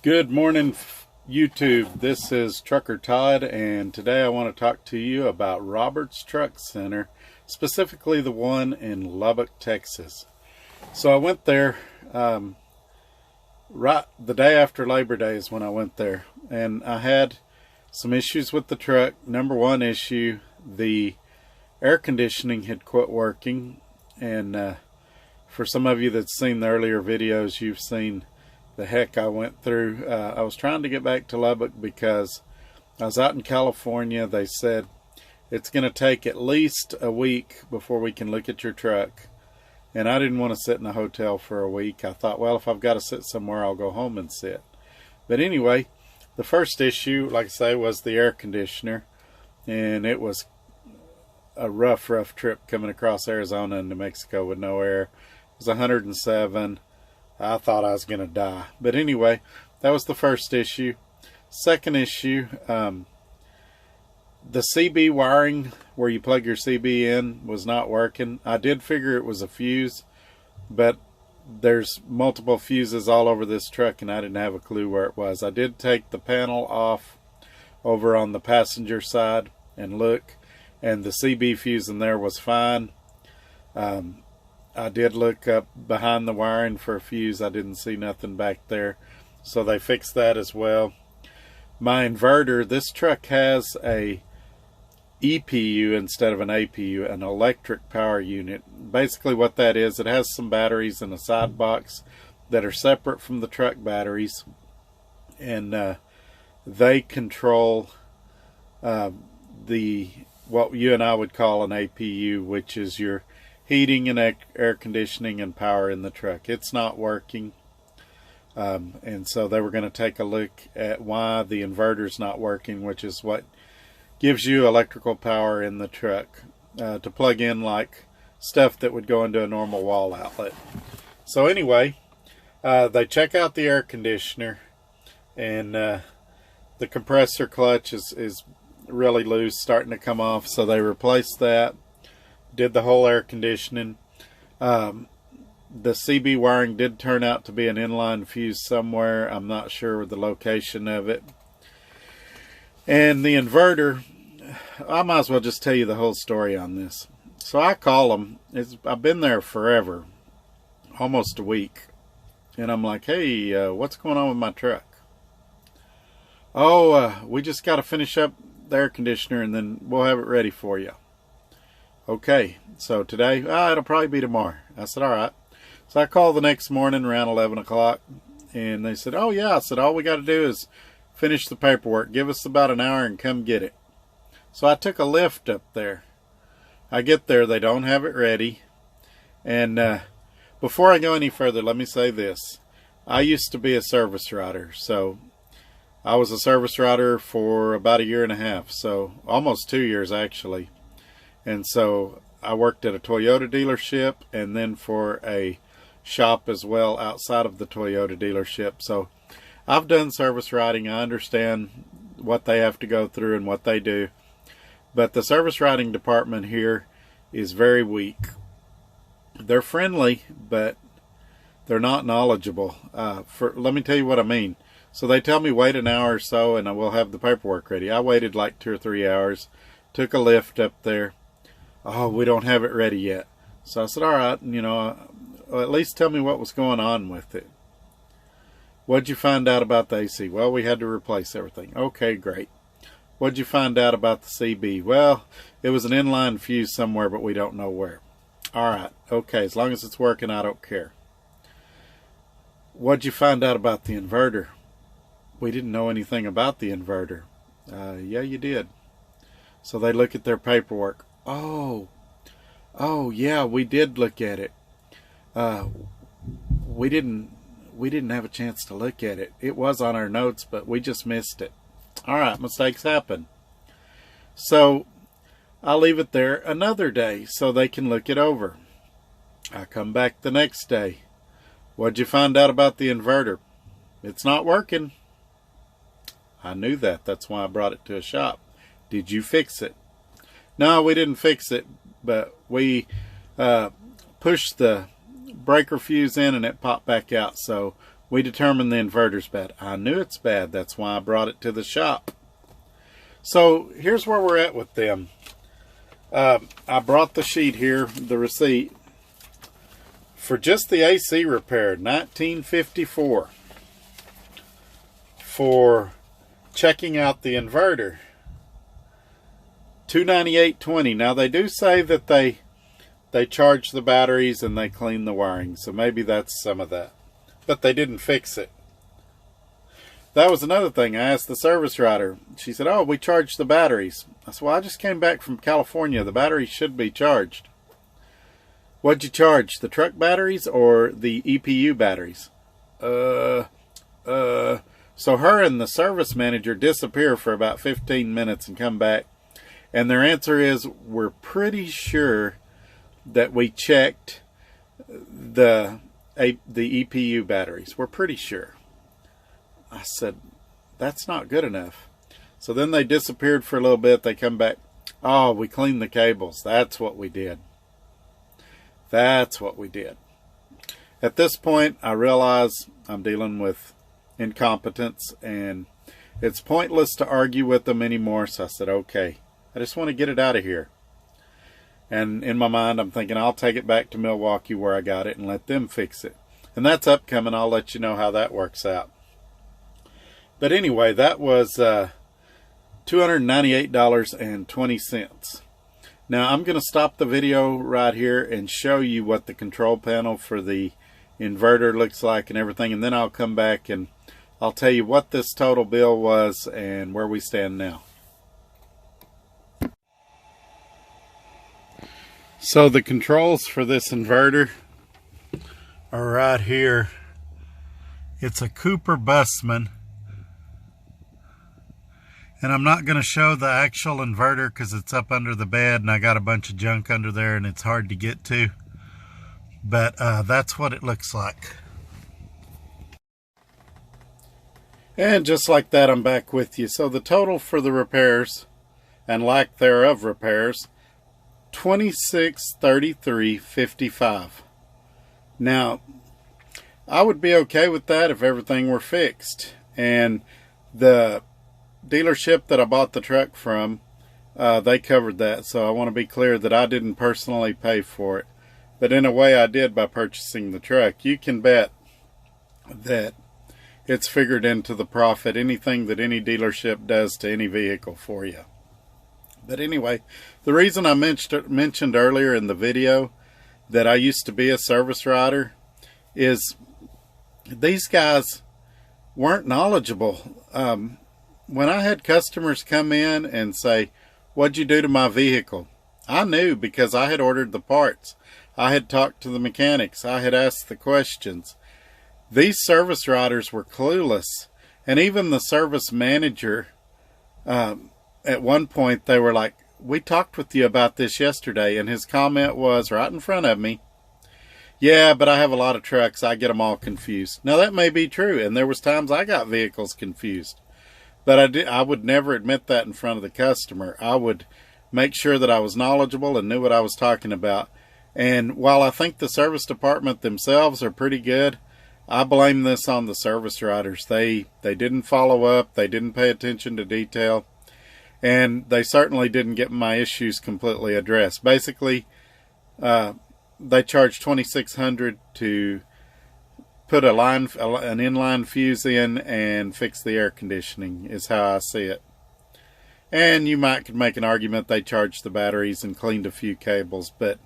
Good morning, YouTube. This is Trucker Todd, and today I want to talk to you about Roberts Truck Center, specifically the one in Lubbock, Texas. So I went there right the day after Labor Day is when I went there, and I had some issues with the truck. Number one issue, the air conditioning had quit working, and for some of you that's seen the earlier videos, you've seen the heck I went through. I was trying to get back to Lubbock because I was out in California. They said it's going to take at least a week before we can look at your truck, and I didn't want to sit in a hotel for a week. I thought, well, if I've got to sit somewhere, I'll go home and sit. But anyway, the first issue, like I say, was the air conditioner, and it was a rough trip coming across Arizona and New Mexico with no air. It was 107. I thought I was going to die. But anyway, that was the first issue. Second issue, the CB wiring where you plug your CB in was not working. I did figure it was a fuse, but there's multiple fuses all over this truck and I didn't have a clue where it was. I did take the panel off over on the passenger side and look, and the CB fuse in there was fine. I did look up behind the wiring for a fuse. I didn't see nothing back there, so they fixed that as well. My inverter, this truck has a EPU instead of an APU, an electric power unit. Basically what that is, it has some batteries in a side box that are separate from the truck batteries, and they control what you and I would call an APU, which is your heating and air conditioning and power in the truck. It's not working, and so they were going to take a look at why the inverter's not working, which is what gives you electrical power in the truck to plug in like stuff that would go into a normal wall outlet. So anyway, they check out the air conditioner, and the compressor clutch is really loose, starting to come off, so they replaced that. Did the whole air conditioning. The CB wiring did turn out to be an inline fuse somewhere. I'm not sure the location of it. And the inverter, I might as well just tell you the whole story on this. So I call them. I've been there forever, almost a week. And I'm like, hey, what's going on with my truck? Oh, we just got to finish up the air conditioner and then we'll have it ready for you. Okay, so today, it'll probably be tomorrow. I said, all right. So I called the next morning around 11 o'clock, and they said, oh yeah. I said, all we got to do is finish the paperwork. Give us about an hour and come get it. So I took a lift up there. I get there, they don't have it ready. And before I go any further, let me say this. I used to be a service writer, so I was a service writer for about a year and a half, so almost 2 years actually. And so I worked at a Toyota dealership and then for a shop as well outside of the Toyota dealership. So I've done service writing. I understand what they have to go through and what they do. But the service writing department here is very weak. They're friendly, but they're not knowledgeable. Let me tell you what I mean. So they tell me wait an hour or so and I will have the paperwork ready. I waited like 2 or 3 hours, took a lift up there. Oh, we don't have it ready yet. So I said, all right, at least tell me what was going on with it. What'd you find out about the AC? Well, we had to replace everything. Okay, great. What'd you find out about the CB? Well, it was an inline fuse somewhere, but we don't know where. All right, okay, as long as it's working, I don't care. What'd you find out about the inverter? We didn't know anything about the inverter. Yeah, you did. So they look at their paperwork. Oh, yeah, we did look at it. We didn't have a chance to look at it. It was on our notes, but we just missed it. All right, mistakes happen. So I'll leave it there another day so they can look it over. I come back the next day. What'd you find out about the inverter? It's not working. I knew that. That's why I brought it to a shop. Did you fix it? No, we didn't fix it, but we pushed the breaker fuse in and it popped back out, so We determined the inverter's bad. I knew it's bad. That's why I brought it to the shop. So here's where we're at with them. I brought the sheet here, the receipt, for just the AC repair, $19.54, for checking out the inverter, $298.20. Now they do say that they charge the batteries and they clean the wiring, so maybe that's some of that, but they didn't fix it. That was another thing. I asked the service writer. She said, oh, we charge the batteries. I said, well, I just came back from California. The batteries should be charged. What'd you charge? The truck batteries or the EPU batteries? So her and the service manager disappear for about 15 minutes and come back. And their answer is, we're pretty sure that we checked the EPU batteries. We're pretty sure. I said, that's not good enough. So then they disappeared for a little bit. They come back. Oh, we cleaned the cables. That's what we did. That's what we did. At this point, I realize I'm dealing with incompetence and it's pointless to argue with them anymore. So I said, okay, I just want to get it out of here. And in my mind, I'm thinking I'll take it back to Milwaukee where I got it and let them fix it. And that's upcoming. I'll let you know how that works out. But anyway, that was $298.20. Now I'm going to stop the video right here and show you what the control panel for the inverter looks like and everything. And then I'll come back and I'll tell you what this total bill was and where we stand now. So the controls for this inverter are right here. It's a Cooper Busman. And I'm not going to show the actual inverter because it's up under the bed and I got a bunch of junk under there and it's hard to get to. But that's what it looks like. And just like that, I'm back with you. So the total for the repairs and lack thereof repairs, $2633.55. Now, I would be okay with that if everything were fixed. And the dealership that I bought the truck from, they covered that. So I want to be clear that I didn't personally pay for it. But in a way I did by purchasing the truck. You can bet that it's figured into the profit, anything that any dealership does to any vehicle for you. But anyway, the reason I mentioned earlier in the video that I used to be a service writer is these guys weren't knowledgeable. When I had customers come in and say, what'd you do to my vehicle? I knew because I had ordered the parts. I had talked to the mechanics. I had asked the questions. These service writers were clueless. And even the service manager, at one point they were like, we talked with you about this yesterday. And his comment was right in front of me, yeah, but I have a lot of trucks. I get them all confused. Now that may be true. And there was times I got vehicles confused. But I would never admit that in front of the customer. I would make sure that I was knowledgeable and knew what I was talking about. And while I think the service department themselves are pretty good, I blame this on the service writers. They didn't follow up. They didn't pay attention to detail. And they certainly didn't get my issues completely addressed. Basically, they charged $2,600 to put an inline fuse in and fix the air conditioning is how I see it. And you could make an argument they charged the batteries and cleaned a few cables, but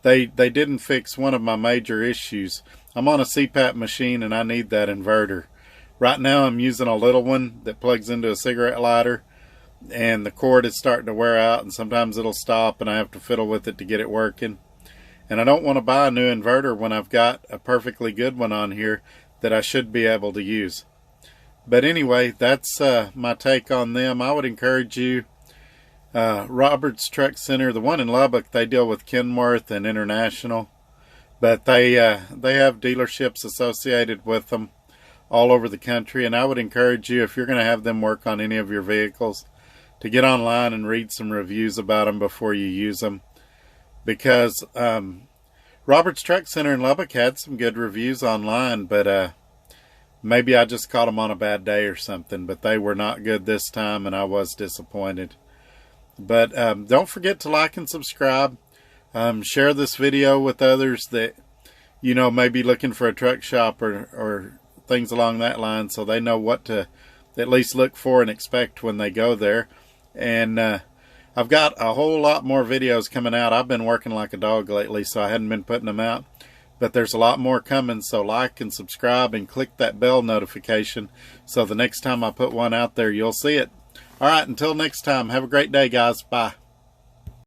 they didn't fix one of my major issues. I'm on a CPAP machine and I need that inverter. Right now I'm using a little one that plugs into a cigarette lighter and the cord is starting to wear out and sometimes it'll stop and I have to fiddle with it to get it working. And I don't want to buy a new inverter when I've got a perfectly good one on here that I should be able to use. But anyway, that's my take on them. I would encourage you, Roberts Truck Center, the one in Lubbock, they deal with Kenworth and International. But they have dealerships associated with them all over the country. And I would encourage you, if you're going to have them work on any of your vehicles, to get online and read some reviews about them before you use them. Because Roberts Truck Center in Lubbock had some good reviews online, but Maybe I just caught them on a bad day or something, but they were not good this time, and I was disappointed. But don't forget to like and subscribe. Share this video with others that, you know, may be looking for a truck shop or things along that line, so they know what to at least look for and expect when they go there. And I've got a whole lot more videos coming out. I've been working like a dog lately, so I hadn't been putting them out. But there's a lot more coming, so like and subscribe and click that bell notification so the next time I put one out there, you'll see it. All right, until next time, have a great day, guys. Bye.